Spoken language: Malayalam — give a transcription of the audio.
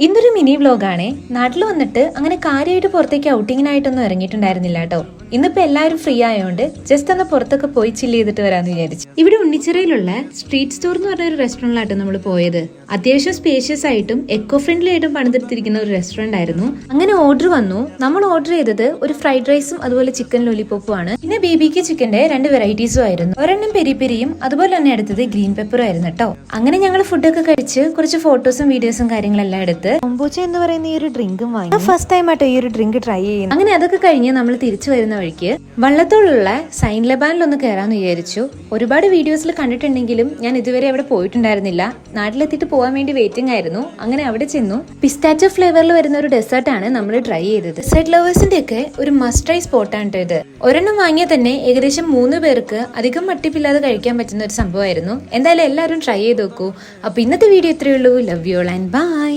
ഇന്നൊരു മിനി വ്ലോഗാണേ. നാട്ടിൽ വന്നിട്ട് അങ്ങനെ കാര്യമായിട്ട് പുറത്തേക്ക് ഔട്ടിങ്ങിനായിട്ടൊന്നും ഇറങ്ങിയിട്ടുണ്ടായിരുന്നില്ല കേട്ടോ. ഇന്നിപ്പോ എല്ലാവരും ഫ്രീ ആയതുകൊണ്ട് ജസ്റ്റ് ഒന്ന് പുറത്തൊക്കെ പോയി ചില്ല് ചെയ്തിട്ട് വരാന്ന് വിചാരിച്ചു. ഇവിടെ ഉണ്ണിച്ചിറയിലുള്ള സ്ട്രീറ്റ് സ്റ്റോർ എന്ന് പറഞ്ഞ ഒരു റെസ്റ്റോറന്റിലാട്ടോ നമ്മൾ പോയത്. അത്യാവശ്യം സ്പേഷ്യസ് ആയിട്ടും എക്കോ ഫ്രണ്ട്ലി ആയിട്ടും പണിതെടുത്തിരിക്കുന്ന ഒരു റെസ്റ്റോറന്റ് ആയിരുന്നു. അങ്ങനെ ഓർഡർ വന്നു. നമ്മൾ ഓർഡർ ചെയ്തത് ഒരു ഫ്രൈഡ് റൈസും അതുപോലെ ചിക്കൻ ലോലിപോപ്പും ആണ്. പിന്നെ ബേബിക്ക് ചിക്കന്റെ 2 വെറൈറ്റീസും ആയിരുന്നു. ഒരെണ്ണം പെരി പെരിയും അതുപോലെ തന്നെ എടുത്തത് ഗ്രീൻ പെപ്പറും ആയിരുന്നു കേട്ടോ. അങ്ങനെ ഞങ്ങൾ ഫുഡൊക്കെ കഴിച്ച് കുറച്ച് ഫോട്ടോസും വീഡിയോസും കാര്യങ്ങളെല്ലാം എടുത്ത് കൊംബൂച്ച എന്ന് പറയുന്ന ഈ ഒരു ഡ്രിങ്കും വാങ്ങി. ഫസ്റ്റ് ടൈം ആട്ടോ ഈ ഒരു ഡ്രിങ്ക് ട്രൈ ചെയ്യുന്നത്. അങ്ങനെ അതൊക്കെ കഴിഞ്ഞ് നമ്മൾ തിരിച്ചു വരുന്ന വഴിക്ക് വള്ളത്തോളുള്ള സൈൻ ലബാനിലൊന്ന് കയറാന്ന് വിചാരിച്ചു. ഒരുപാട് വീഡിയോസിൽ കണ്ടിട്ടുണ്ടെങ്കിലും ഞാൻ ഇതുവരെ അവിടെ പോയിട്ടുണ്ടായിരുന്നില്ല. നാട്ടിലെത്തിയിട്ട് പോകാൻ വേണ്ടി വെയിറ്റിംഗ് ആയിരുന്നു. അങ്ങനെ അവിടെ ചെന്നു. പിസ്താച്ചോ ഫ്ലേവറിൽ വരുന്ന ഒരു ഡെസേർട്ട് ആണ് നമ്മൾ ട്രൈ ചെയ്തത്. ഡെസേർട്ട് ലവേഴ്സിന്റെ ഒക്കെ ഒരു മസ്റ്റ് ട്രൈ സ്പോട്ടാണ് ഇത്. ഒരെണ്ണം വാങ്ങിയാൽ തന്നെ ഏകദേശം 3 പേർക്ക് അധികം മട്ടിപ്പില്ലാതെ കഴിക്കാൻ പറ്റുന്ന ഒരു സംഭവമായിരുന്നു. എന്തായാലും എല്ലാവരും ട്രൈ ചെയ്ത് നോക്കൂ. അപ്പൊ ഇന്നത്തെ വീഡിയോ ഇത്രയേ ഉള്ളൂ. Love you all and by.